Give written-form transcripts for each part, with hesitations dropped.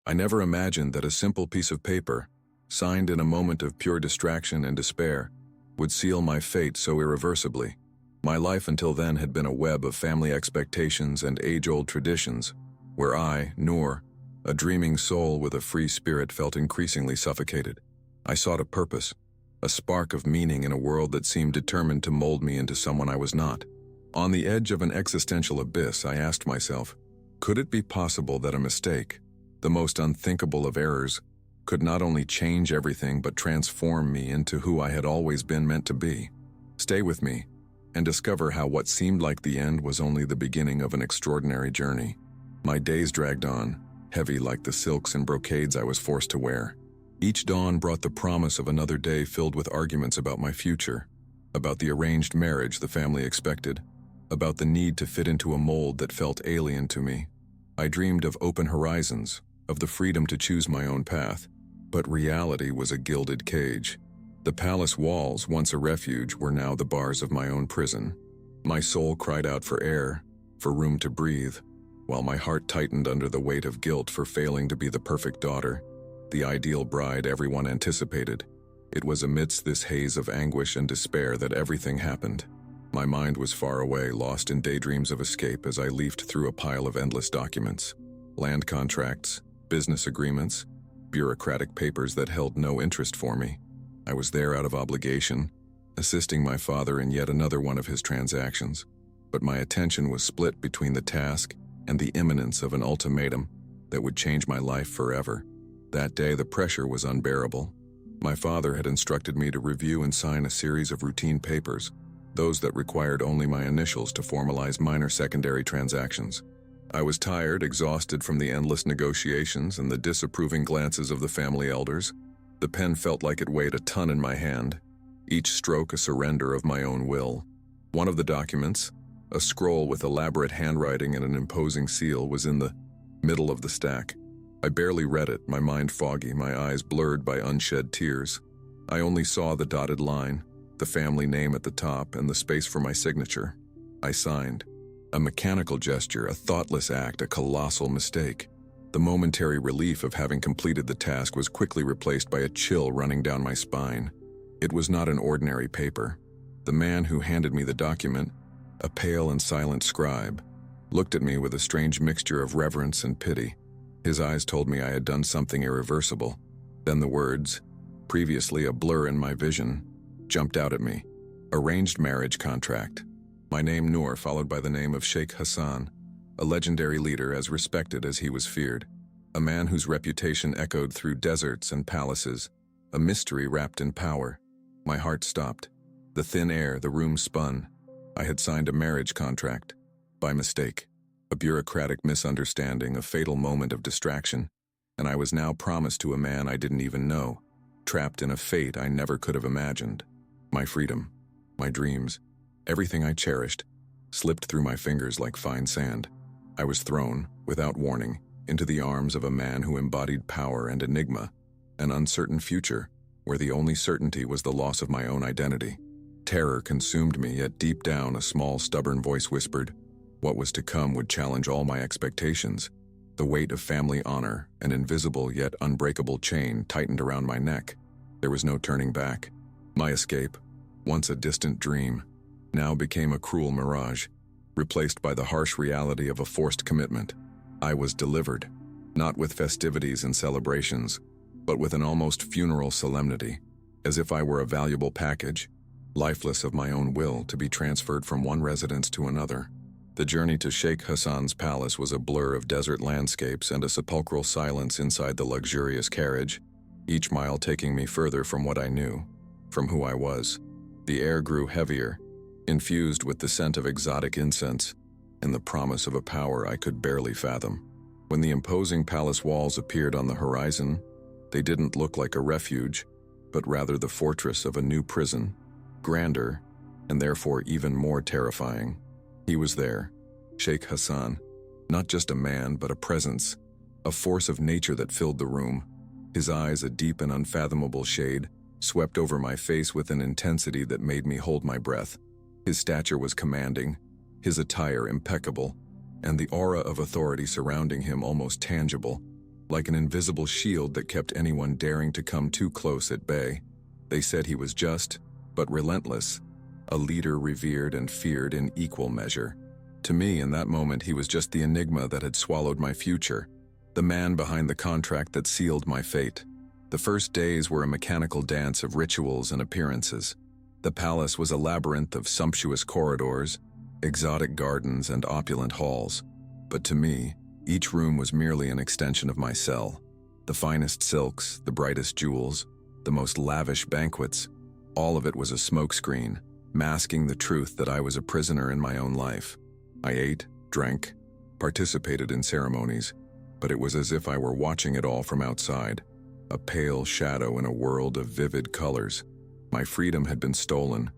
I never imagined that a simple piece of paper, signed in a moment of pure distraction and despair, would seal my fate so irreversibly. My life until then had been a web of family expectations and age-old traditions, where I, Noor, a dreaming soul with a free spirit, felt increasingly suffocated. I sought a purpose, a spark of meaning in a world that seemed determined to mold me into someone I was not. On the edge of an existential abyss, I asked myself, could it be possible that a mistake, the most unthinkable of errors, could not only change everything but transform me into who I had always been meant to be? Stay with me and discover how what seemed like the end was only the beginning of an extraordinary journey. My days dragged on, heavy like the silks and brocades I was forced to wear. Each dawn brought the promise of another day filled with arguments about my future, about the arranged marriage the family expected, about the need to fit into a mold that felt alien to me. I dreamed of open horizons, of the freedom to choose my own path, but reality was a gilded cage. The palace walls, once a refuge, were now the bars of my own prison. My soul cried out for air, for room to breathe, while my heart tightened under the weight of guilt for failing to be the perfect daughter, the ideal bride everyone anticipated. It was amidst this haze of anguish and despair that everything happened. My mind was far away, lost in daydreams of escape as I leafed through a pile of endless documents. Land contracts, business agreements, bureaucratic papers that held no interest for me. I was there out of obligation, assisting my father in yet another one of his transactions, but my attention was split between the task and the imminence of an ultimatum that would change my life forever. That day, the pressure was unbearable. My father had instructed me to review and sign a series of routine papers, those that required only my initials to formalize minor secondary transactions. I was tired, exhausted from the endless negotiations and the disapproving glances of the family elders. The pen felt like it weighed a ton in my hand, each stroke a surrender of my own will. One of the documents, a scroll with elaborate handwriting and an imposing seal, was in the middle of the stack. I barely read it, my mind foggy, my eyes blurred by unshed tears. I only saw the dotted line, the family name at the top, and the space for my signature. I signed. A mechanical gesture, a thoughtless act, a colossal mistake. The momentary relief of having completed the task was quickly replaced by a chill running down my spine. It was not an ordinary paper. The man who handed me the document, a pale and silent scribe, looked at me with a strange mixture of reverence and pity. His eyes told me I had done something irreversible. Then the words, previously a blur in my vision, jumped out at me. Arranged marriage contract. My name Noor, followed by the name of Sheikh Hassan, a legendary leader as respected as he was feared. A man whose reputation echoed through deserts and palaces, a mystery wrapped in power. My heart stopped. The thin air, the room spun. I had signed a marriage contract. By mistake. A bureaucratic misunderstanding, a fatal moment of distraction, and I was now promised to a man I didn't even know, trapped in a fate I never could have imagined. My freedom, my dreams, everything I cherished, slipped through my fingers like fine sand. I was thrown, without warning, into the arms of a man who embodied power and enigma, an uncertain future, where the only certainty was the loss of my own identity. Terror consumed me, yet deep down a small, stubborn voice whispered, what was to come would challenge all my expectations. The weight of family honor, an invisible yet unbreakable chain, tightened around my neck. There was no turning back. My escape, once a distant dream, now became a cruel mirage, replaced by the harsh reality of a forced commitment. I was delivered, not with festivities and celebrations, but with an almost funeral solemnity, as if I were a valuable package, lifeless of my own will, to be transferred from one residence to another. The journey to Sheikh Hassan's palace was a blur of desert landscapes and a sepulchral silence inside the luxurious carriage, each mile taking me further from what I knew, from who I was. The air grew heavier, infused with the scent of exotic incense and the promise of a power I could barely fathom. When the imposing palace walls appeared on the horizon, they didn't look like a refuge, but rather the fortress of a new prison, grander, and therefore even more terrifying. He was there, Sheikh Hassan, not just a man, but a presence, a force of nature that filled the room. His eyes, a deep and unfathomable shade, swept over my face with an intensity that made me hold my breath. His stature was commanding, his attire impeccable, and the aura of authority surrounding him almost tangible. like an invisible shield that kept anyone daring to come too close at bay. They said he was just, but relentless, a leader revered and feared in equal measure. To me, in that moment, he was just the enigma that had swallowed my future, the man behind the contract that sealed my fate. The first days were a mechanical dance of rituals and appearances. The palace was a labyrinth of sumptuous corridors, exotic gardens, and opulent halls. But to me, each room was merely an extension of my cell. The finest silks, the brightest jewels, the most lavish banquets, all of it was a smokescreen, masking the truth that I was a prisoner in my own life. I ate, drank, participated in ceremonies, but it was as if I were watching it all from outside, a pale shadow in a world of vivid colors. My freedom had been stolen,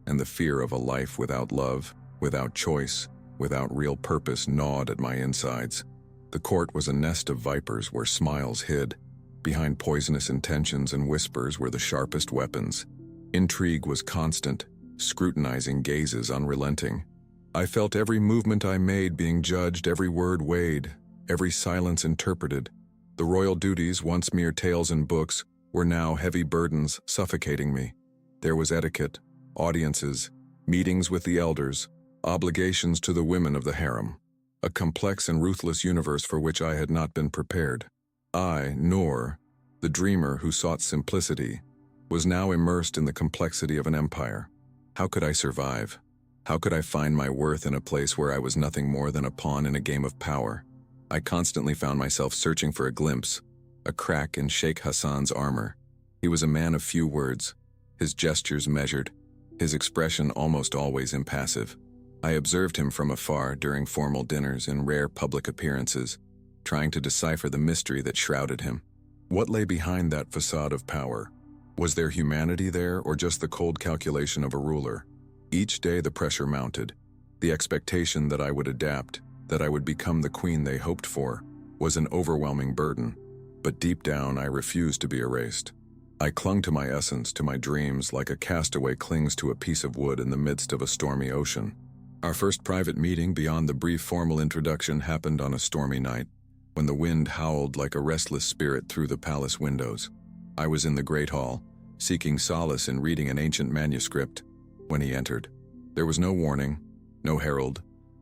and the fear of a life without love, without choice, without real purpose gnawed at my insides. The court was a nest of vipers where smiles hid. Behind poisonous intentions and whispers were the sharpest weapons. Intrigue was constant, scrutinizing gazes unrelenting. I felt every movement I made being judged, every word weighed, every silence interpreted. The royal duties, once mere tales in books, were now heavy burdens suffocating me. There was etiquette, audiences, meetings with the elders, obligations to the women of the harem, a complex and ruthless universe for which I had not been prepared. I, Noor, the dreamer who sought simplicity, was now immersed in the complexity of an empire. How could I survive? How could I find my worth in a place where I was nothing more than a pawn in a game of power? I constantly found myself searching for a glimpse, a crack in Sheikh Hassan's armor. He was a man of few words, his gestures measured, his expression almost always impassive. I observed him from afar during formal dinners and rare public appearances, trying to decipher the mystery that shrouded him. What lay behind that facade of power? Was there humanity there, or just the cold calculation of a ruler? Each day the pressure mounted. The expectation that I would adapt, that I would become the queen they hoped for, was an overwhelming burden. But deep down, I refused to be erased. I clung to my essence, to my dreams, like a castaway clings to a piece of wood in the midst of a stormy ocean. Our first private meeting, beyond the brief formal introduction, happened on a stormy night, when the wind howled like a restless spirit through the palace windows. I was in the great hall, seeking solace in reading an ancient manuscript, when he entered. There was no warning, no herald,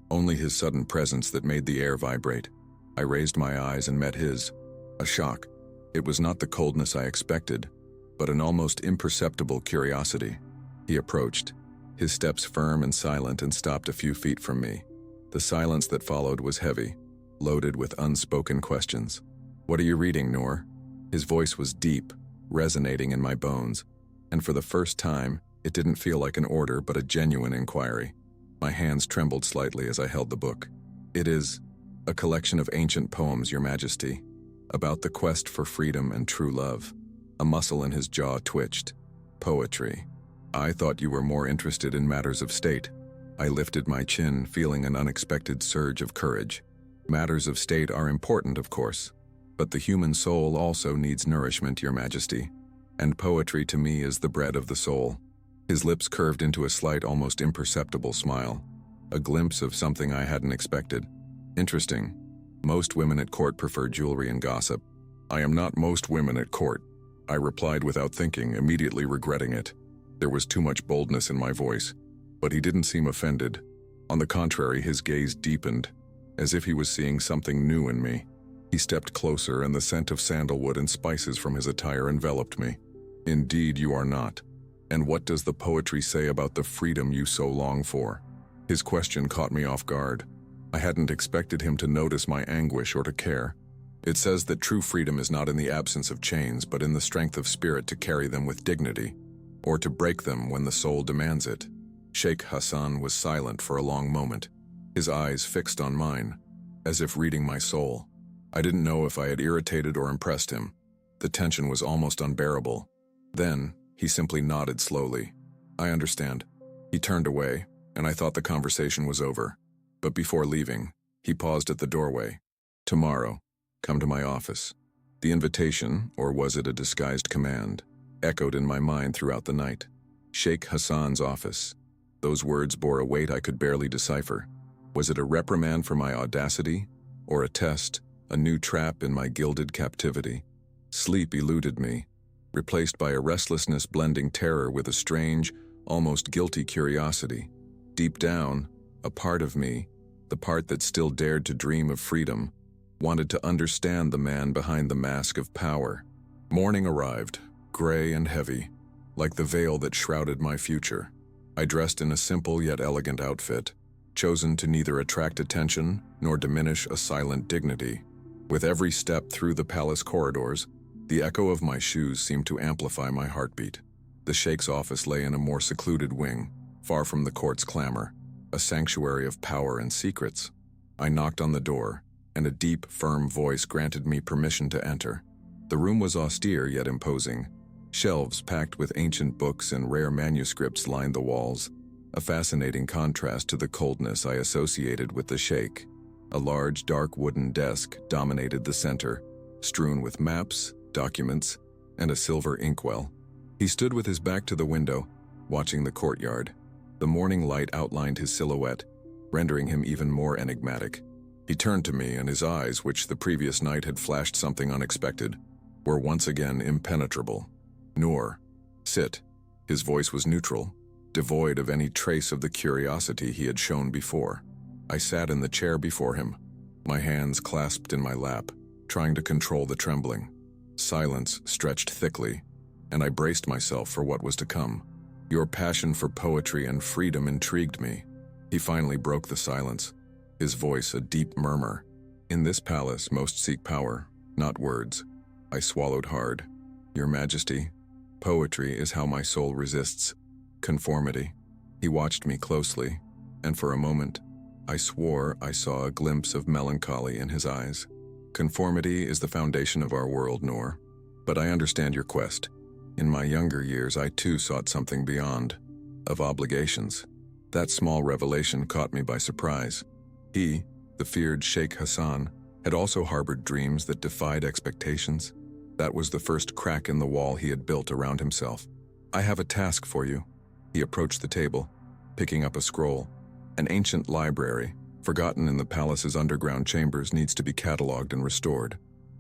only his sudden presence that made the air vibrate. I raised my eyes and met his. A shock. It was not the coldness I expected, but an almost imperceptible curiosity. He approached, his steps firm and silent, and stopped a few feet from me. The silence that followed was heavy, loaded with unspoken questions. "What are you reading, Noor?" His voice was deep, resonating in my bones, and for the first time, it didn't feel like an order but a genuine inquiry. My hands trembled slightly as I held the book. "It is a collection of ancient poems, Your Majesty, about the quest for freedom and true love." A muscle in his jaw twitched. "Poetry. I thought you were more interested in matters of state." I lifted my chin, feeling an unexpected surge of courage. Matters of state are important, of course, but the human soul also needs nourishment, Your Majesty, and poetry to me is the bread of the soul. His lips curved into a slight, almost imperceptible smile, a glimpse of something I hadn't expected. "Interesting. Most women at court prefer jewelry and gossip." "I am not most women at court," I replied without thinking, immediately regretting it. There was too much boldness in my voice, but he didn't seem offended. On the contrary, his gaze deepened, as if he was seeing something new in me. He stepped closer, and the scent of sandalwood and spices from his attire enveloped me. "Indeed, you are not. And what does the poetry say about the freedom you so long for?" His question caught me off guard. I hadn't expected him to notice my anguish or to care. "It says that true freedom is not in the absence of chains, but in the strength of spirit to carry them with dignity, or to break them when the soul demands it." Sheikh Hassan was silent for a long moment, his eyes fixed on mine, as if reading my soul. I didn't know if I had irritated or impressed him. The tension was almost unbearable. Then, he simply nodded slowly. "I understand." He turned away, and I thought the conversation was over. But before leaving, he paused at the doorway. "Tomorrow, come to my office." The invitation, or was it a disguised command, echoed in my mind throughout the night. Sheikh Hassan's office. Those words bore a weight I could barely decipher. Was it a reprimand for my audacity, or a test, a new trap in my gilded captivity. Sleep eluded me, replaced by a restlessness blending terror with a strange, almost guilty curiosity. Deep down, a part of me, the part that still dared to dream of freedom, wanted to understand the man behind the mask of power. Morning arrived, gray and heavy, like the veil that shrouded my future. I dressed in a simple yet elegant outfit, chosen to neither attract attention nor diminish a silent dignity. With every step through the palace corridors, the echo of my shoes seemed to amplify my heartbeat. The Sheikh's office lay in a more secluded wing, far from the court's clamor, a sanctuary of power and secrets. I knocked on the door, and a deep, firm voice granted me permission to enter. The room was austere yet imposing. Shelves packed with ancient books and rare manuscripts lined the walls, a fascinating contrast to the coldness I associated with the Sheikh. A large, dark wooden desk dominated the center, strewn with maps, documents, and a silver inkwell. He stood with his back to the window, watching the courtyard. The morning light outlined his silhouette, rendering him even more enigmatic. He turned to me, and his eyes, which the previous night had flashed something unexpected, were once again impenetrable. "Noor, sit." His voice was neutral, devoid of any trace of the curiosity he had shown before. I sat in the chair before him, my hands clasped in my lap, trying to control the trembling. Silence stretched thickly, and I braced myself for what was to come. "Your passion for poetry and freedom intrigued me." He finally broke the silence, his voice a deep murmur. "In this palace, most seek power, not words." I swallowed hard. "Your Majesty, poetry is how my soul resists conformity." He watched me closely, and for a moment, I swore I saw a glimpse of melancholy in his eyes. "Conformity is the foundation of our world, Noor. But I understand your quest. In my younger years, I too sought something beyond, of obligations." That small revelation caught me by surprise. He, the feared Sheikh Hassan, had also harbored dreams that defied expectations. That was the first crack in the wall he had built around himself. "I have a task for you." He approached the table, picking up a scroll. An ancient library, forgotten in the palace's underground chambers, needs to be catalogued and restored.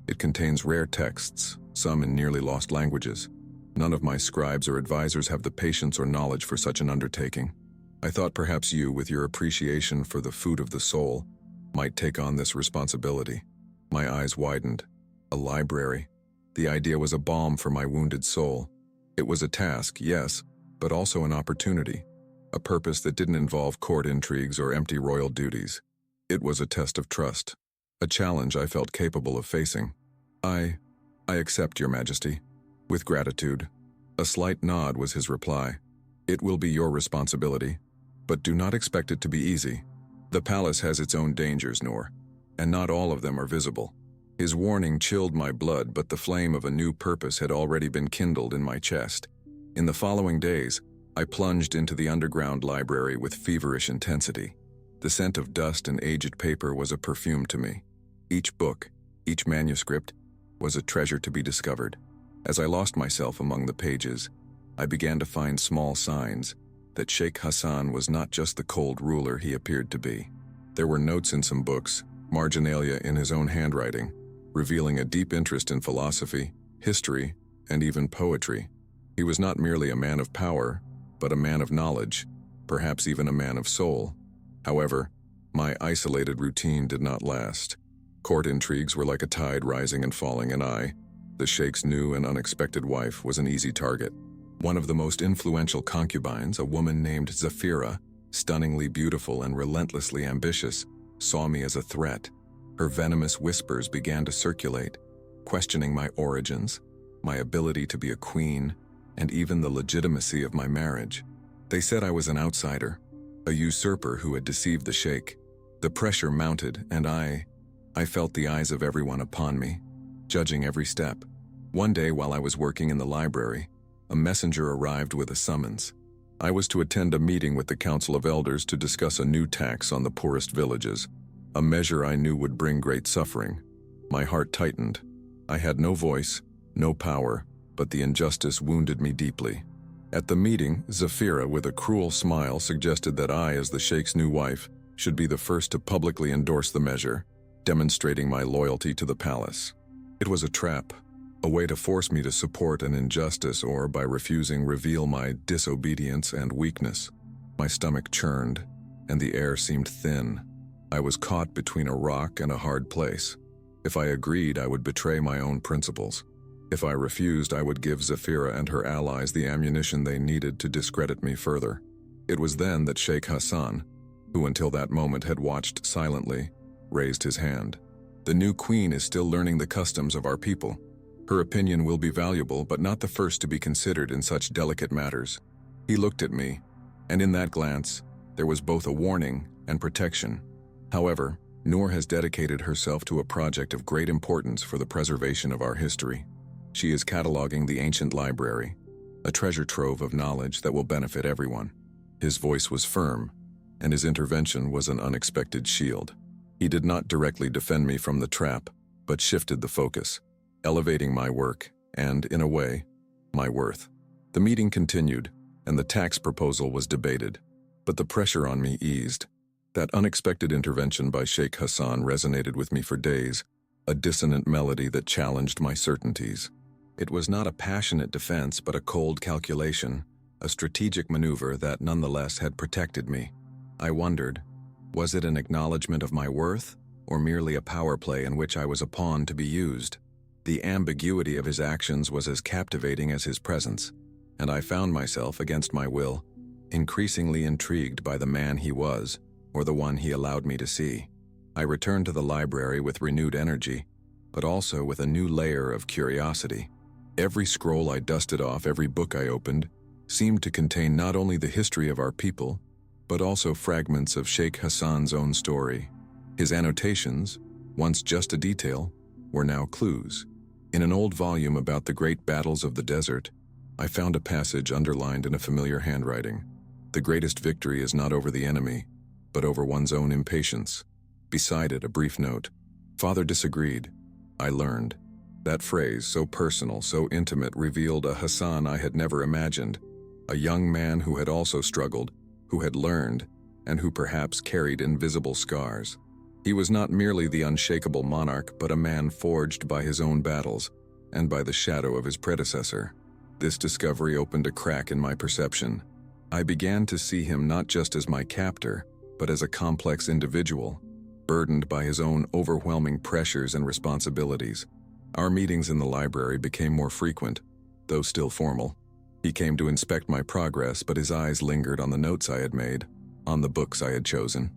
It contains rare texts, some in nearly lost languages. None of my scribes or advisors have the patience or knowledge for such an undertaking. I thought perhaps you, with your appreciation for the food of the soul, might take on this responsibility. My eyes widened. A library. The idea was a balm for my wounded soul. It was a task, yes, but also an opportunity. A purpose that didn't involve court intrigues or empty royal duties. It was a test of trust, a challenge I felt capable of facing. I accept, Your Majesty." With gratitude. A slight nod was his reply. "It will be your responsibility, but do not expect it to be easy. The palace has its own dangers, Noor, and not all of them are visible." His warning chilled my blood, but the flame of a new purpose had already been kindled in my chest. In the following days, I plunged into the underground library with feverish intensity. The scent of dust and aged paper was a perfume to me. Each book, each manuscript, was a treasure to be discovered. As I lost myself among the pages, I began to find small signs that Sheikh Hassan was not just the cold ruler he appeared to be. There were notes in some books, marginalia in his own handwriting, revealing a deep interest in philosophy, history, and even poetry. He was not merely a man of power, but a man of knowledge, perhaps even a man of soul. However, my isolated routine did not last. Court intrigues were like a tide rising and falling, and I, the Sheikh's new and unexpected wife, was an easy target. One of the most influential concubines, a woman named Zafira, stunningly beautiful and relentlessly ambitious, saw me as a threat. Her venomous whispers began to circulate, questioning my origins, my ability to be a queen, and even the legitimacy of my marriage. They said I was an outsider, a usurper who had deceived the Sheikh. The pressure mounted, and I felt the eyes of everyone upon me, judging every step. One day, while I was working in the library, a messenger arrived with a summons. I was to attend a meeting with the Council of Elders to discuss a new tax on the poorest villages, a measure I knew would bring great suffering. My heart tightened. I had no voice, no power, but the injustice wounded me deeply. At the meeting, Zafira, with a cruel smile, suggested that I, as the Sheikh's new wife, should be the first to publicly endorse the measure. demonstrating my loyalty to the palace. It was a trap, a way to force me to support an injustice or, by refusing, reveal my disobedience and weakness. My stomach churned, and the air seemed thin. I was caught between a rock and a hard place. If I agreed, I would betray my own principles. If I refused, I would give Zafira and her allies the ammunition they needed to discredit me further. It was then that Sheikh Hassan, who until that moment had watched silently, raised his hand. "The new queen is still learning the customs of our people. Her opinion will be valuable, but not the first to be considered in such delicate matters." He looked at me, and in that glance, there was both a warning and protection. "However, Noor has dedicated herself to a project of great importance for the preservation of our history. She is cataloging the ancient library, a treasure trove of knowledge that will benefit everyone." His voice was firm, and his intervention was an unexpected shield. He did not directly defend me from the trap, but shifted the focus, elevating my work and, in a way, my worth. The meeting continued, and the tax proposal was debated, but the pressure on me eased. That unexpected intervention by Sheikh Hassan resonated with me for days, a dissonant melody that challenged my certainties. It was not a passionate defense, but a cold calculation, a strategic maneuver that nonetheless had protected me. I wondered, was it an acknowledgement of my worth, or merely a power play in which I was a pawn to be used? The ambiguity of his actions was as captivating as his presence, and I found myself, against my will, increasingly intrigued by the man he was, or the one he allowed me to see. I returned to the library with renewed energy, but also with a new layer of curiosity. Every scroll I dusted off, every book I opened, seemed to contain not only the history of our people, but also fragments of Sheikh Hassan's own story. His annotations, once just a detail, were now clues. In an old volume about the great battles of the desert, I found a passage underlined in a familiar handwriting. "The greatest victory is not over the enemy, but over one's own impatience." Beside it, a brief note. "Father disagreed. I learned." That phrase, so personal, so intimate, revealed a Hassan I had never imagined, a young man who had also struggled, who had learned, and who perhaps carried invisible scars. He was not merely the unshakable monarch, but a man forged by his own battles, and by the shadow of his predecessor. This discovery opened a crack in my perception. I began to see him not just as my captor, but as a complex individual, burdened by his own overwhelming pressures and responsibilities. Our meetings in the library became more frequent, though still formal. He came to inspect my progress, but his eyes lingered on the notes I had made, on the books I had chosen.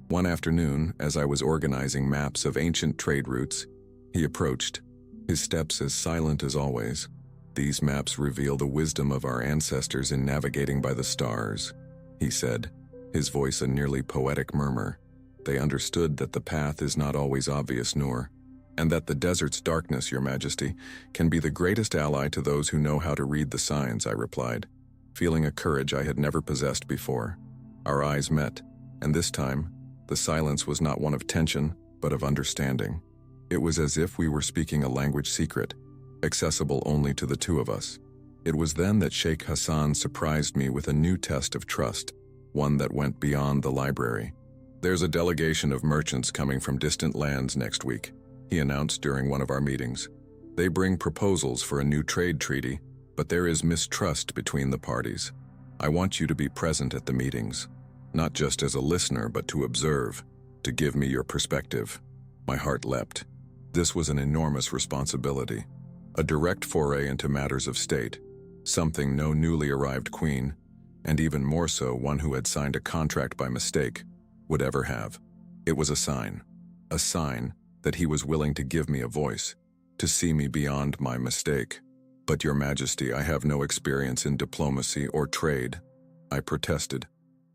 One afternoon, as I was organizing maps of ancient trade routes, he approached, his steps as silent as always. "These maps reveal the wisdom of our ancestors in navigating by the stars," he said, his voice a nearly poetic murmur. "They understood that the path is not always obvious, Noor, and that the desert's darkness, Your Majesty, can be the greatest ally to those who know how to read the signs," I replied, feeling a courage I had never possessed before. Our eyes met, and this time, the silence was not one of tension, but of understanding. It was as if we were speaking a language secret, accessible only to the two of us. It was then that Sheikh Hassan surprised me with a new test of trust, one that went beyond the library. "There's a delegation of merchants coming from distant lands next week," he announced during one of our meetings. "They bring proposals for a new trade treaty, but there is mistrust between the parties. I want you to be present at the meetings, not just as a listener, but to observe, to give me your perspective." My heart leapt. This was an enormous responsibility, a direct foray into matters of state, something no newly arrived queen, and even more so one who had signed a contract by mistake, would ever have. It was a sign that he was willing to give me a voice, to see me beyond my mistake. "But Your Majesty, I have no experience in diplomacy or trade," I protested,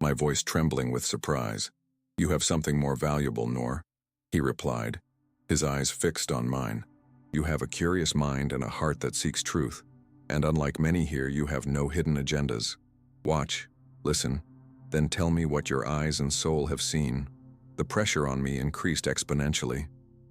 my voice trembling with surprise. "You have something more valuable, Noor," he replied, his eyes fixed on mine. "You have a curious mind and a heart that seeks truth, and unlike many here, you have no hidden agendas. Watch, listen, then tell me what your eyes and soul have seen." The pressure on me increased exponentially.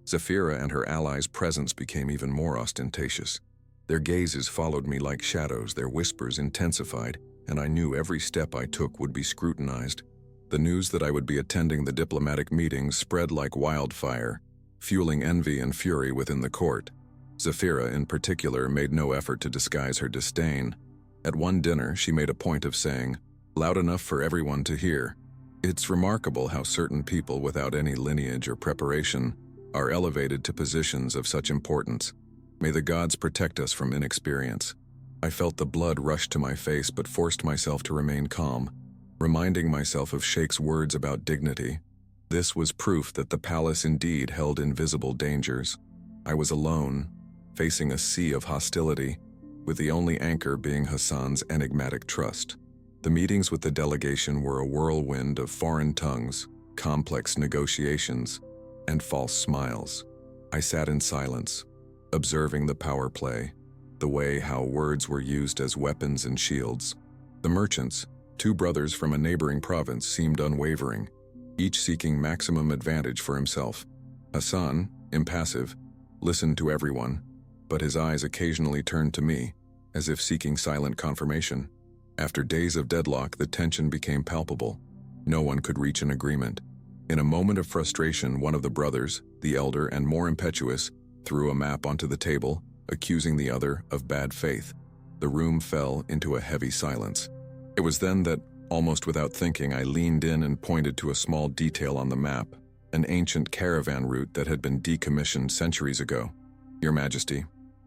Zafira and her allies' presence became even more ostentatious. Their gazes followed me like shadows, their whispers intensified, and I knew every step I took would be scrutinized. The news that I would be attending the diplomatic meetings spread like wildfire, fueling envy and fury within the court. Zafira, in particular, made no effort to disguise her disdain. At one dinner, she made a point of saying, loud enough for everyone to hear, "It's remarkable how certain people without any lineage or preparation are elevated to positions of such importance. May the gods protect us from inexperience." I felt the blood rush to my face but forced myself to remain calm, reminding myself of Sheikh's words about dignity. This was proof that the palace indeed held invisible dangers. I was alone, facing a sea of hostility, with the only anchor being Hassan's enigmatic trust. The meetings with the delegation were a whirlwind of foreign tongues, complex negotiations, and false smiles. I sat in silence, observing the power play, the way how words were used as weapons and shields. The merchants, two brothers from a neighboring province, seemed unwavering, each seeking maximum advantage for himself. Hassan, impassive, listened to everyone, but his eyes occasionally turned to me, as if seeking silent confirmation. After days of deadlock, the tension became palpable. No one could reach an agreement. In a moment of frustration, one of the brothers, the elder and more impetuous, threw a map onto the table, accusing the other of bad faith. The room fell into a heavy silence. It was then that, almost without thinking, I leaned in and pointed to a small detail on the map, an ancient caravan route that had been decommissioned centuries ago. "Your Majesty,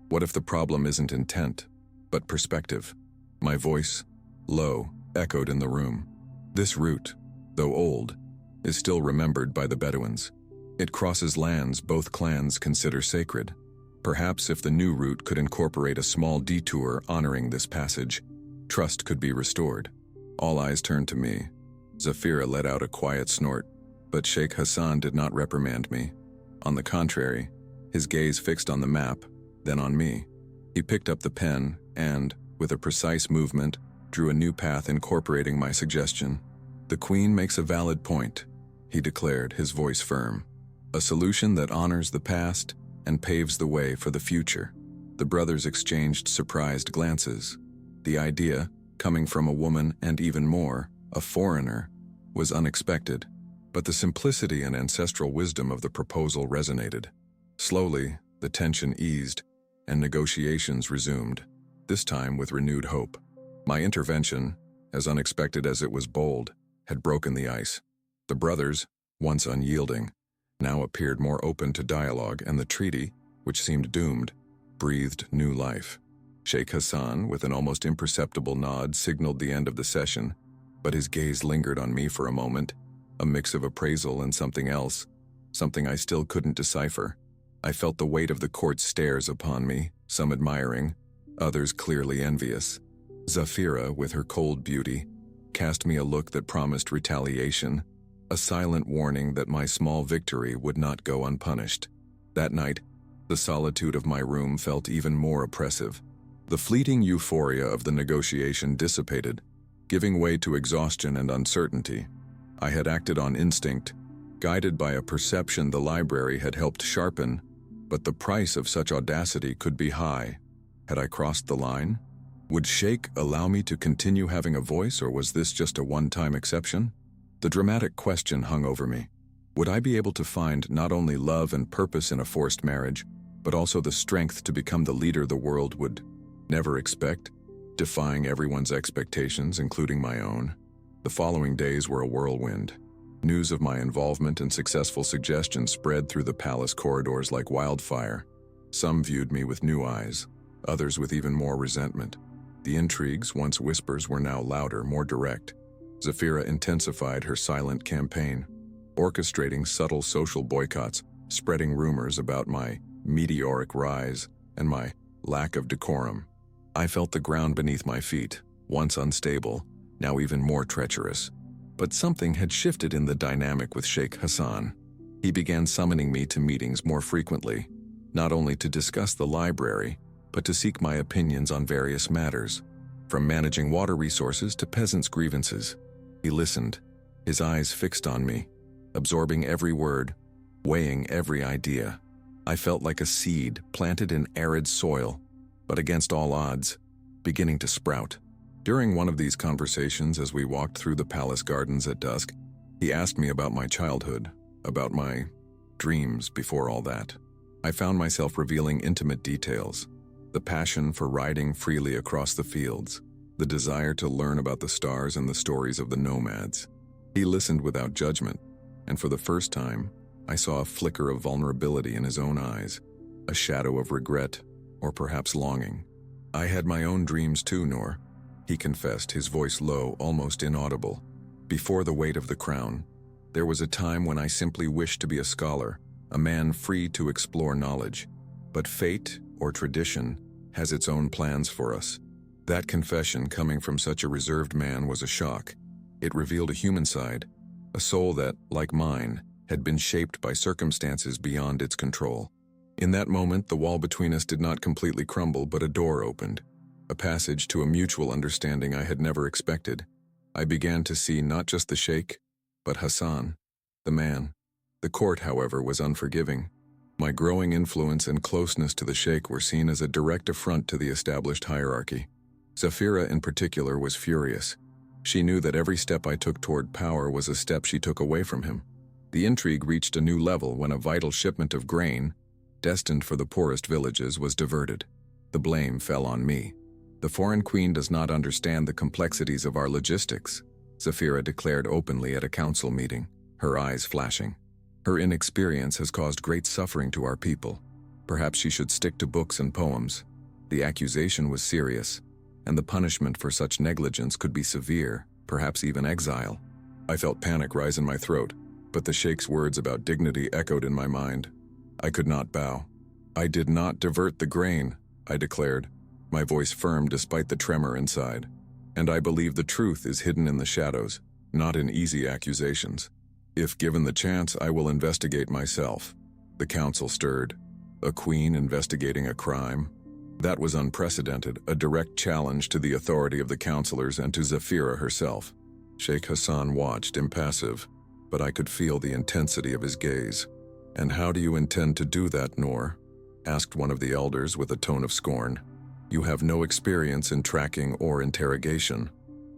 what if the problem isn't intent, but perspective?" My voice, low, echoed in the room. "This route, though old, is still remembered by the Bedouins. It crosses lands both clans consider sacred. Perhaps if the new route could incorporate a small detour honoring this passage, trust could be restored." All eyes turned to me. Zafira let out a quiet snort, but Sheikh Hassan did not reprimand me. On the contrary, his gaze fixed on the map, then on me. He picked up the pen and, with a precise movement, drew a new path incorporating my suggestion. "The Queen makes a valid point," he declared, his voice firm. "A solution that honors the past and paves the way for the future." The brothers exchanged surprised glances. The idea, coming from a woman and even more, a foreigner, was unexpected, but the simplicity and ancestral wisdom of the proposal resonated. Slowly, the tension eased, and negotiations resumed, this time with renewed hope. My intervention, as unexpected as it was bold, had broken the ice. The brothers, once unyielding, now appeared more open to dialogue, and the treaty, which seemed doomed, breathed new life. Sheikh Hassan, with an almost imperceptible nod, signaled the end of the session, but his gaze lingered on me for a moment, a mix of appraisal and something else, something I still couldn't decipher. I felt the weight of the court's stares upon me, some admiring, others clearly envious. Zafira, with her cold beauty, cast me a look that promised retaliation, a silent warning that my small victory would not go unpunished. That night, the solitude of my room felt even more oppressive. The fleeting euphoria of the negotiation dissipated, giving way to exhaustion and uncertainty. I had acted on instinct, guided by a perception the library had helped sharpen, but the price of such audacity could be high. Had I crossed the line? Would Sheikh allow me to continue having a voice, or was this just a one-time exception? The dramatic question hung over me. Would I be able to find not only love and purpose in a forced marriage, but also the strength to become the leader the world would never expect, defying everyone's expectations, including my own? The following days were a whirlwind. News of my involvement and successful suggestions spread through the palace corridors like wildfire. Some viewed me with new eyes, others with even more resentment. The intrigues, once whispers, were now louder, more direct. Zafira intensified her silent campaign, orchestrating subtle social boycotts, spreading rumors about my meteoric rise and my lack of decorum. I felt the ground beneath my feet, once unstable, now even more treacherous. But something had shifted in the dynamic with Sheikh Hassan. He began summoning me to meetings more frequently, not only to discuss the library, but to seek my opinions on various matters, from managing water resources to peasants' grievances. He listened, his eyes fixed on me, absorbing every word, weighing every idea. I felt like a seed planted in arid soil, but against all odds, beginning to sprout. During one of these conversations, as we walked through the palace gardens at dusk, he asked me about my childhood, about my dreams before all that. I found myself revealing intimate details, the passion for riding freely across the fields, the desire to learn about the stars and the stories of the nomads. He listened without judgment, and for the first time, I saw a flicker of vulnerability in his own eyes, a shadow of regret, or perhaps longing. I had my own dreams too, Noor, he confessed, his voice low, almost inaudible. Before the weight of the crown, there was a time when I simply wished to be a scholar, a man free to explore knowledge. But fate, or tradition, has its own plans for us. That confession coming from such a reserved man was a shock. It revealed a human side, a soul that, like mine, had been shaped by circumstances beyond its control. In that moment, the wall between us did not completely crumble, but a door opened, a passage to a mutual understanding I had never expected. I began to see not just the Sheikh, but Hassan, the man. The court, however, was unforgiving. My growing influence and closeness to the Sheikh were seen as a direct affront to the established hierarchy. Zafira, in particular, was furious. She knew that every step I took toward power was a step she took away from him. The intrigue reached a new level when a vital shipment of grain, destined for the poorest villages, was diverted. The blame fell on me. "The foreign queen does not understand the complexities of our logistics," Zafira declared openly at a council meeting, her eyes flashing. "Her inexperience has caused great suffering to our people. Perhaps she should stick to books and poems." The accusation was serious, and the punishment for such negligence could be severe, perhaps even exile. I felt panic rise in my throat, but the Sheikh's words about dignity echoed in my mind. I could not bow. "I did not divert the grain," I declared, my voice firm despite the tremor inside. "And I believe the truth is hidden in the shadows, not in easy accusations. If given the chance, I will investigate myself." The council stirred. A queen investigating a crime? That was unprecedented, a direct challenge to the authority of the councillors and to Zafira herself. Sheikh Hassan watched, impassive, but I could feel the intensity of his gaze. "And how do you intend to do that, Noor?" asked one of the elders with a tone of scorn. "You have no experience in tracking or interrogation."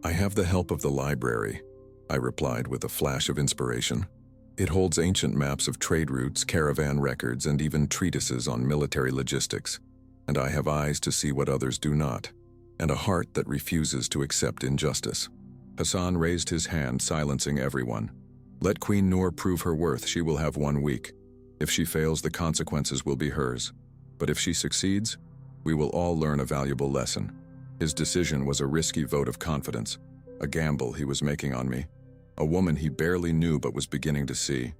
"I have the help of the library," I replied with a flash of inspiration. "It holds ancient maps of trade routes, caravan records, and even treatises on military logistics. And I have eyes to see what others do not, and a heart that refuses to accept injustice." Hassan raised his hand, silencing everyone. "Let Queen Noor prove her worth. She will have 1 week. If she fails, the consequences will be hers. But if she succeeds, we will all learn a valuable lesson." His decision was a risky vote of confidence, a gamble he was making on me, a woman he barely knew but was beginning to see.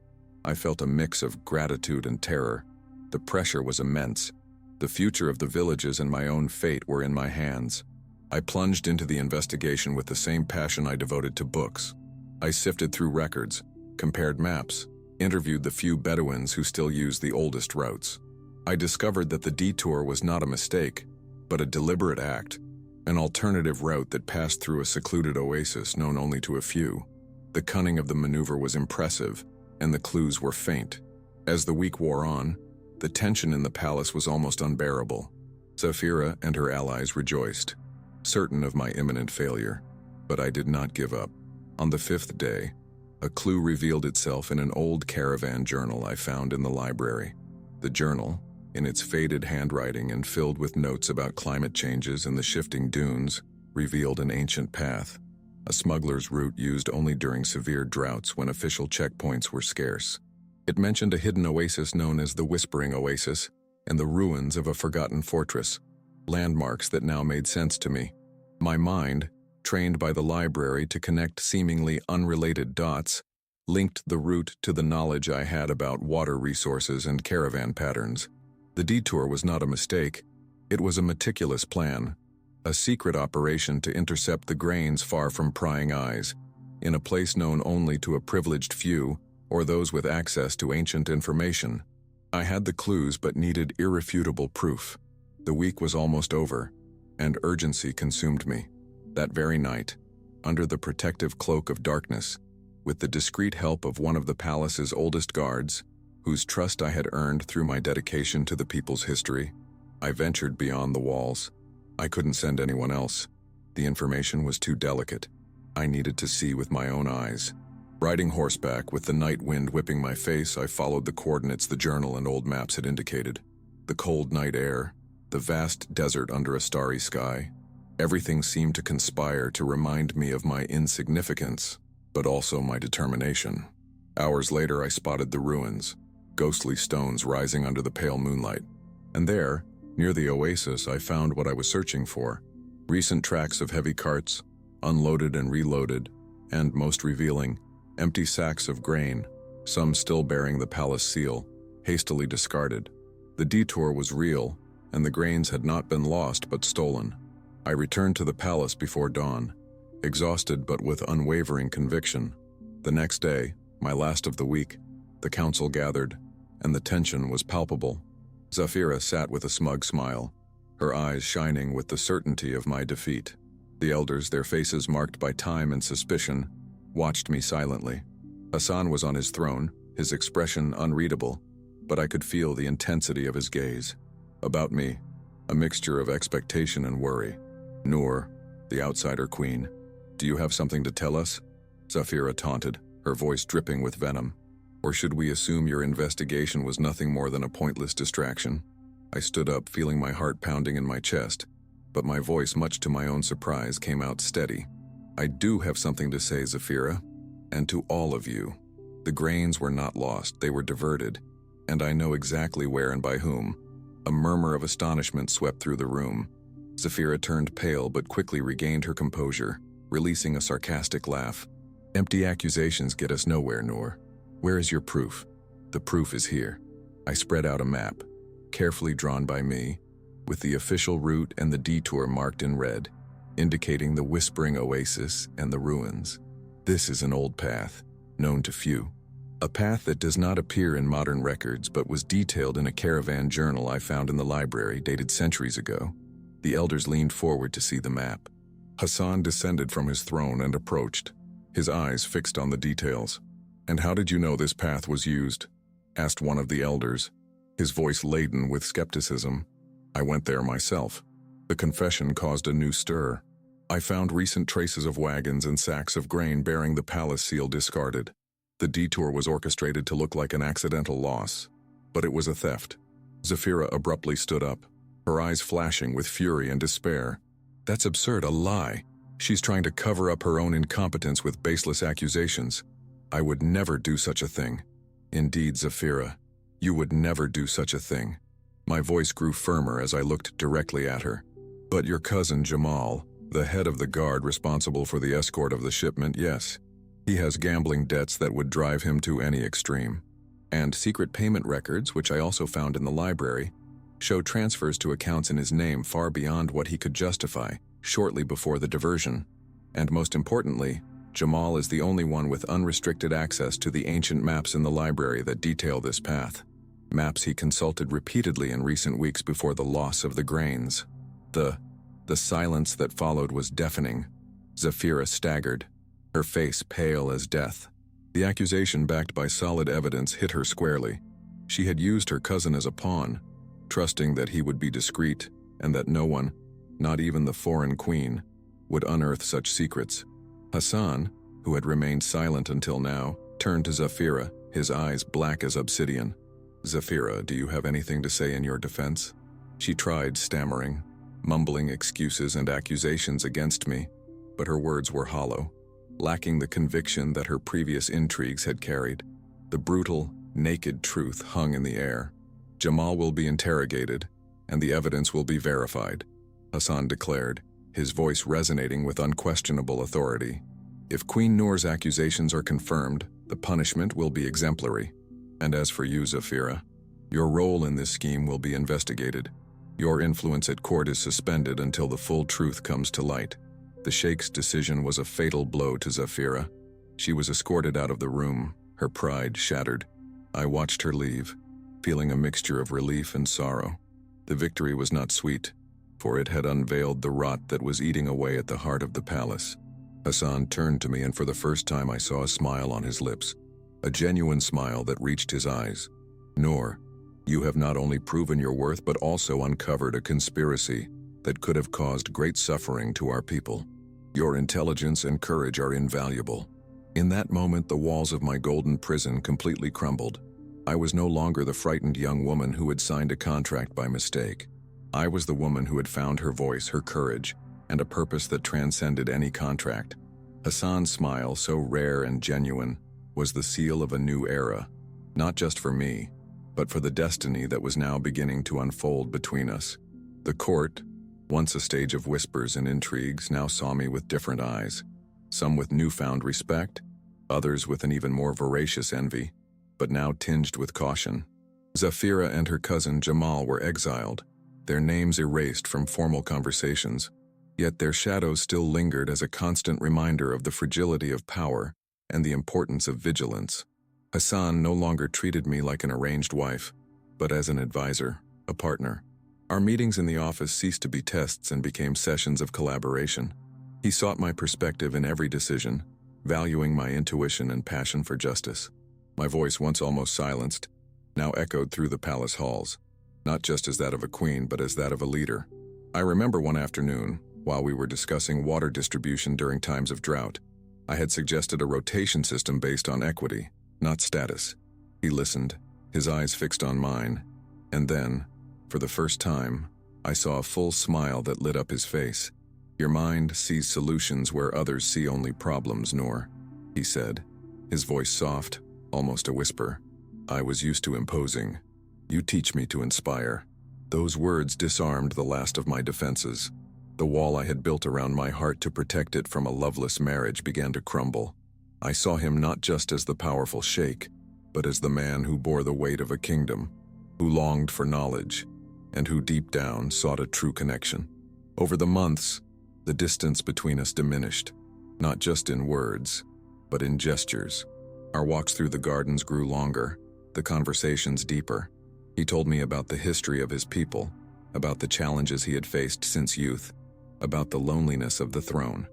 I felt a mix of gratitude and terror. The pressure was immense. The future of the villages and my own fate were in my hands. I plunged into the investigation with the same passion I devoted to books. I sifted through records, compared maps, interviewed the few Bedouins who still used the oldest routes. I discovered that the detour was not a mistake, but a deliberate act, an alternative route that passed through a secluded oasis known only to a few. The cunning of the maneuver was impressive, and the clues were faint. As the week wore on, the tension in the palace was almost unbearable. Zafira and her allies rejoiced, certain of my imminent failure, but I did not give up. On the 5th day, a clue revealed itself in an old caravan journal I found in the library. The journal, in its faded handwriting and filled with notes about climate changes and the shifting dunes, revealed an ancient path, a smuggler's route used only during severe droughts when official checkpoints were scarce. It mentioned a hidden oasis known as the Whispering Oasis and the ruins of a forgotten fortress, landmarks that now made sense to me. My mind, trained by the library to connect seemingly unrelated dots, linked the route to the knowledge I had about water resources and caravan patterns. The detour was not a mistake. It was a meticulous plan, a secret operation to intercept the grains far from prying eyes, in a place known only to a privileged few or those with access to ancient information. I had the clues but needed irrefutable proof. The week was almost over, and urgency consumed me. That very night, under the protective cloak of darkness, with the discreet help of one of the palace's oldest guards, whose trust I had earned through my dedication to the people's history, I ventured beyond the walls. I couldn't send anyone else. The information was too delicate. I needed to see with my own eyes. Riding horseback with the night wind whipping my face, I followed the coordinates the journal and old maps had indicated. The cold night air, the vast desert under a starry sky. Everything seemed to conspire to remind me of my insignificance, but also my determination. Hours later, I spotted the ruins, ghostly stones rising under the pale moonlight. And there, near the oasis, I found what I was searching for. Recent tracks of heavy carts, unloaded and reloaded, and, most revealing, empty sacks of grain, some still bearing the palace seal, hastily discarded. The detour was real, and the grains had not been lost but stolen. I returned to the palace before dawn, exhausted but with unwavering conviction. The next day, my last of the week, the council gathered, and the tension was palpable. Zafira sat with a smug smile, her eyes shining with the certainty of my defeat. The elders, their faces marked by time and suspicion, watched me silently. Hassan was on his throne, his expression unreadable, but I could feel the intensity of his gaze. About me, a mixture of expectation and worry. Noor, the outsider queen, do you have something to tell us? Zafira taunted, her voice dripping with venom. Or should we assume your investigation was nothing more than a pointless distraction? I stood up, feeling my heart pounding in my chest, but my voice, much to my own surprise, came out steady. I do have something to say, Zafira, and to all of you. The grains were not lost, they were diverted, and I know exactly where and by whom. A murmur of astonishment swept through the room. Zafira turned pale but quickly regained her composure, releasing a sarcastic laugh. Empty accusations get us nowhere, Noor. Where is your proof? The proof is here. I spread out a map, carefully drawn by me, with the official route and the detour marked in red, indicating the whispering oasis and the ruins. This is an old path, known to few. A path that does not appear in modern records but was detailed in a caravan journal I found in the library dated centuries ago. The elders leaned forward to see the map. Hassan descended from his throne and approached, his eyes fixed on the details. "And how did you know this path was used?" asked one of the elders, his voice laden with skepticism. "I went there myself." The confession caused a new stir. I found recent traces of wagons and sacks of grain bearing the palace seal discarded. The detour was orchestrated to look like an accidental loss, but it was a theft. Zafira abruptly stood up, her eyes flashing with fury and despair. "That's absurd, a lie. She's trying to cover up her own incompetence with baseless accusations. I would never do such a thing." "Indeed, Zafira, you would never do such a thing." My voice grew firmer as I looked directly at her. "But your cousin Jamal, the head of the guard responsible for the escort of the shipment, yes. He has gambling debts that would drive him to any extreme. And secret payment records, which I also found in the library, show transfers to accounts in his name far beyond what he could justify, shortly before the diversion. And most importantly, Jamal is the only one with unrestricted access to the ancient maps in the library that detail this path. Maps he consulted repeatedly in recent weeks before the loss of the grains. The silence that followed was deafening. Zafira staggered, her face pale as death. The accusation, backed by solid evidence, hit her squarely. She had used her cousin as a pawn, trusting that he would be discreet and that no one, not even the foreign queen, would unearth such secrets. Hassan, who had remained silent until now, turned to Zafira, his eyes black as obsidian. "Zafira, do you have anything to say in your defense?" She tried, stammering, mumbling excuses and accusations against me, but her words were hollow, lacking the conviction that her previous intrigues had carried. The brutal, naked truth hung in the air. "Jamal will be interrogated, and the evidence will be verified," Hassan declared, his voice resonating with unquestionable authority. "If Queen Noor's accusations are confirmed, the punishment will be exemplary. And as for you, Zafira, your role in this scheme will be investigated. Your influence at court is suspended until the full truth comes to light." The Sheikh's decision was a fatal blow to Zafira. She was escorted out of the room, her pride shattered. I watched her leave, feeling a mixture of relief and sorrow. The victory was not sweet, for it had unveiled the rot that was eating away at the heart of the palace. Hassan turned to me, and for the first time I saw a smile on his lips, a genuine smile that reached his eyes. "Noor, you have not only proven your worth but also uncovered a conspiracy that could have caused great suffering to our people. Your intelligence and courage are invaluable. In that moment, the walls of my golden prison completely crumbled. I was no longer the frightened young woman who had signed a contract by mistake. I was the woman who had found her voice, her courage, and a purpose that transcended any contract. Hassan's smile, so rare and genuine, was the seal of a new era, not just for me, but for the destiny that was now beginning to unfold between us. The court, once a stage of whispers and intrigues, now saw me with different eyes, some with newfound respect, others with an even more voracious envy, but now tinged with caution. Zafira and her cousin Jamal were exiled, their names erased from formal conversations, yet their shadows still lingered as a constant reminder of the fragility of power and the importance of vigilance. Hassan no longer treated me like an arranged wife, but as an advisor, a partner. Our meetings in the office ceased to be tests and became sessions of collaboration. He sought my perspective in every decision, valuing my intuition and passion for justice. My voice, once almost silenced, now echoed through the palace halls, not just as that of a queen, but as that of a leader. I remember one afternoon, while we were discussing water distribution during times of drought, I had suggested a rotation system based on equity, not status. He listened, his eyes fixed on mine, and then, for the first time, I saw a full smile that lit up his face. "Your mind sees solutions where others see only problems, Noor," he said, his voice soft, almost a whisper. I was used to imposing. "You teach me to inspire." Those words disarmed the last of my defenses. The wall I had built around my heart to protect it from a loveless marriage began to crumble. I saw him not just as the powerful sheikh, but as the man who bore the weight of a kingdom, who longed for knowledge, and who deep down sought a true connection. Over the months, the distance between us diminished, not just in words, but in gestures. Our walks through the gardens grew longer, the conversations deeper. He told me about the history of his people, about the challenges he had faced since youth, about the loneliness of the throne.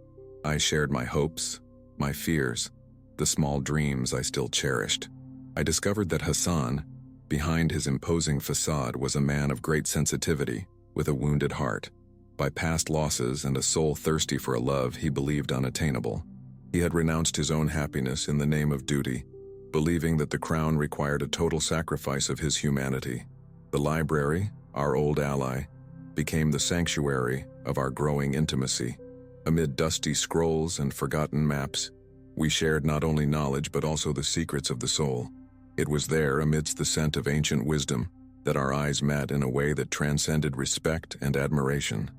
I shared my hopes, my fears, the small dreams I still cherished. I discovered that Hassan, behind his imposing facade, was a man of great sensitivity, with a wounded heart. By past losses and a soul thirsty for a love he believed unattainable, he had renounced his own happiness in the name of duty, believing that the crown required a total sacrifice of his humanity. The library, our old ally, became the sanctuary of our growing intimacy. Amid dusty scrolls and forgotten maps, we shared not only knowledge but also the secrets of the soul. It was there, amidst the scent of ancient wisdom, that our eyes met in a way that transcended respect and admiration.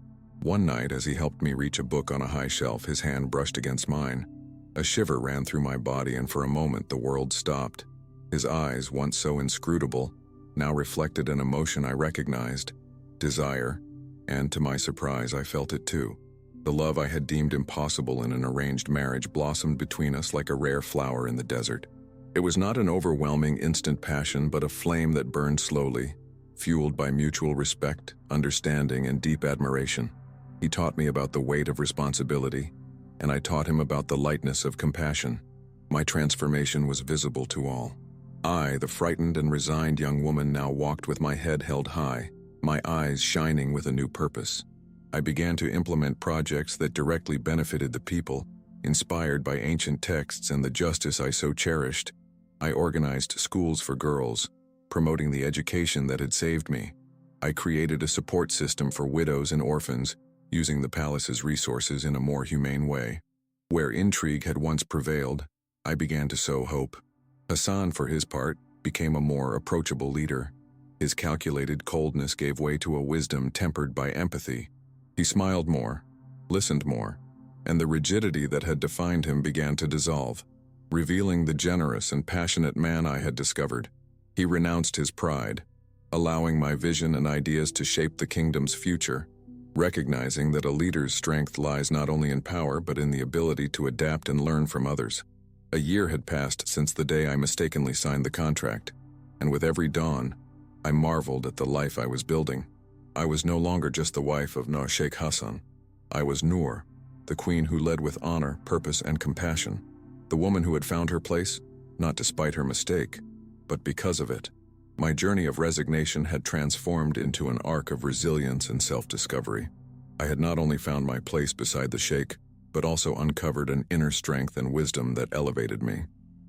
One night, as he helped me reach a book on a high shelf, his hand brushed against mine. A shiver ran through my body, and for a moment the world stopped. His eyes, once so inscrutable, now reflected an emotion I recognized: desire, and to my surprise I felt it too. The love I had deemed impossible in an arranged marriage blossomed between us like a rare flower in the desert. It was not an overwhelming instant passion, but a flame that burned slowly, fueled by mutual respect, understanding, and deep admiration. He taught me about the weight of responsibility, and I taught him about the lightness of compassion. My transformation was visible to all. I, the frightened and resigned young woman, now walked with my head held high, my eyes shining with a new purpose. I began to implement projects that directly benefited the people, inspired by ancient texts and the justice I so cherished. I organized schools for girls, promoting the education that had saved me. I created a support system for widows and orphans, using the palace's resources in a more humane way. Where intrigue had once prevailed, I began to sow hope. Hassan, for his part, became a more approachable leader. His calculated coldness gave way to a wisdom tempered by empathy. He smiled more, listened more, and the rigidity that had defined him began to dissolve, revealing the generous and passionate man I had discovered. He renounced his pride, allowing my vision and ideas to shape the kingdom's future, recognizing that a leader's strength lies not only in power but in the ability to adapt and learn from others. A year had passed since the day I mistakenly signed the contract, and with every dawn, I marveled at the life I was building. I was no longer just the wife of Sheikh Hassan. I was Noor, the queen who led with honor, purpose, and compassion. The woman who had found her place, not despite her mistake, but because of it. My journey of resignation had transformed into an arc of resilience and self-discovery. I had not only found my place beside the sheikh, but also uncovered an inner strength and wisdom that elevated me.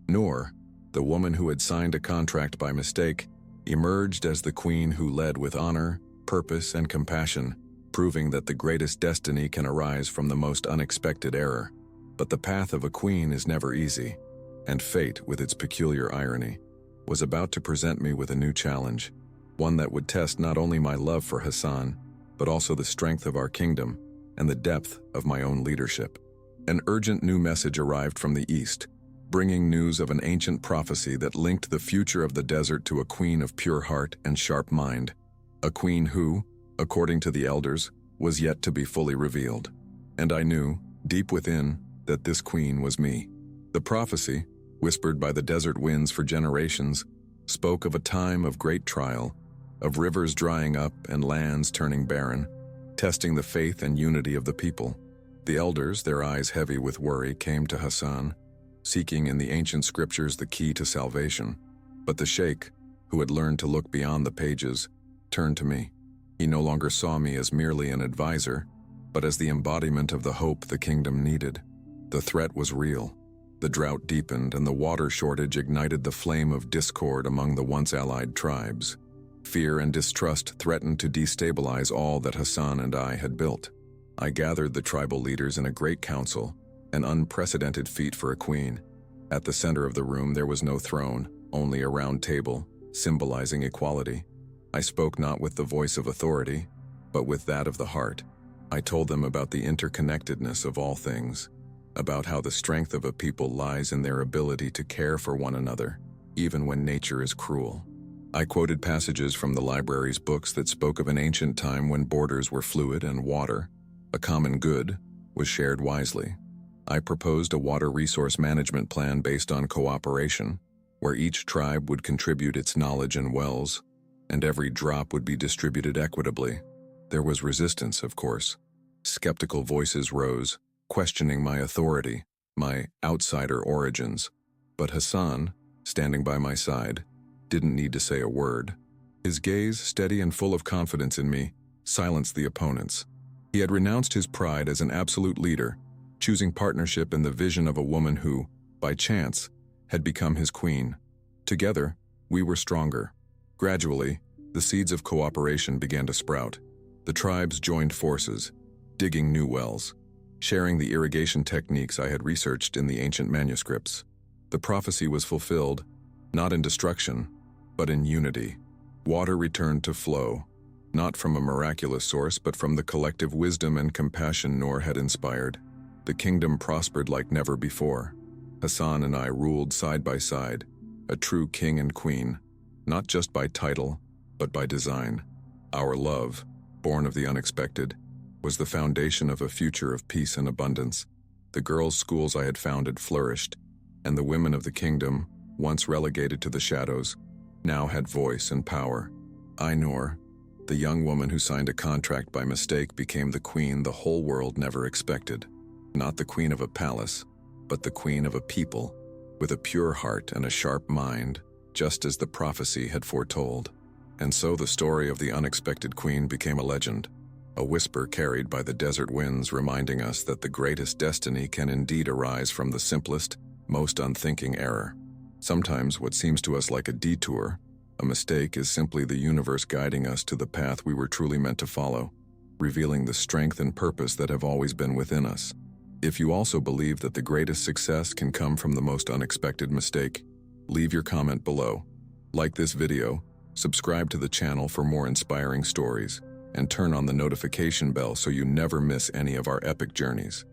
Noor, the woman who had signed a contract by mistake, emerged as the queen who led with honor, purpose, and compassion, proving that the greatest destiny can arise from the most unexpected error. But the path of a queen is never easy, and fate, with its peculiar irony, was about to present me with a new challenge, one that would test not only my love for Hassan, but also the strength of our kingdom and the depth of my own leadership. An urgent new message arrived from the east, bringing news of an ancient prophecy that linked the future of the desert to a queen of pure heart and sharp mind, a queen who, according to the elders, was yet to be fully revealed. And I knew, deep within, that this queen was me. The prophecy, whispered by the desert winds for generations, spoke of a time of great trial, of rivers drying up and lands turning barren, testing the faith and unity of the people. The elders, their eyes heavy with worry, came to Hassan, seeking in the ancient scriptures the key to salvation. But the sheikh, who had learned to look beyond the pages, turned to me. He no longer saw me as merely an advisor, but as the embodiment of the hope the kingdom needed. The threat was real. The drought deepened, and the water shortage ignited the flame of discord among the once allied tribes. Fear and distrust threatened to destabilize all that Hassan and I had built. I gathered the tribal leaders in a great council, an unprecedented feat for a queen. At the center of the room there was no throne, only a round table, symbolizing equality. I spoke not with the voice of authority, but with that of the heart. I told them about the interconnectedness of all things, about how the strength of a people lies in their ability to care for one another, even when nature is cruel. I quoted passages from the library's books that spoke of an ancient time when borders were fluid and water, a common good, was shared wisely. I proposed a water resource management plan based on cooperation, where each tribe would contribute its knowledge and wells, and every drop would be distributed equitably. There was resistance, of course. Skeptical voices rose, questioning my authority, my outsider origins. But Hassan, standing by my side, didn't need to say a word. His gaze, steady and full of confidence in me, silenced the opponents. He had renounced his pride as an absolute leader, choosing partnership in the vision of a woman who, by chance, had become his queen. Together, we were stronger. Gradually, the seeds of cooperation began to sprout. The tribes joined forces, digging new wells, sharing the irrigation techniques I had researched in the ancient manuscripts. The prophecy was fulfilled, not in destruction, but in unity. Water returned to flow, not from a miraculous source, but from the collective wisdom and compassion Noor had inspired. The kingdom prospered like never before. Hassan and I ruled side by side, a true king and queen, not just by title, but by design. Our love, born of the unexpected, was the foundation of a future of peace and abundance. The girls' schools I had founded flourished, and the women of the kingdom, once relegated to the shadows, now had voice and power. I, Noor, the young woman who signed a contract by mistake, became the queen the whole world never expected. Not the queen of a palace, but the queen of a people, with a pure heart and a sharp mind, just as the prophecy had foretold. And so the story of the unexpected queen became a legend, a whisper carried by the desert winds, reminding us that the greatest destiny can indeed arise from the simplest, most unthinking error. Sometimes what seems to us like a detour, a mistake, is simply the universe guiding us to the path we were truly meant to follow, revealing the strength and purpose that have always been within us. If you also believe that the greatest success can come from the most unexpected mistake, leave your comment below. Like this video, subscribe to the channel for more inspiring stories, and turn on the notification bell so you never miss any of our epic journeys.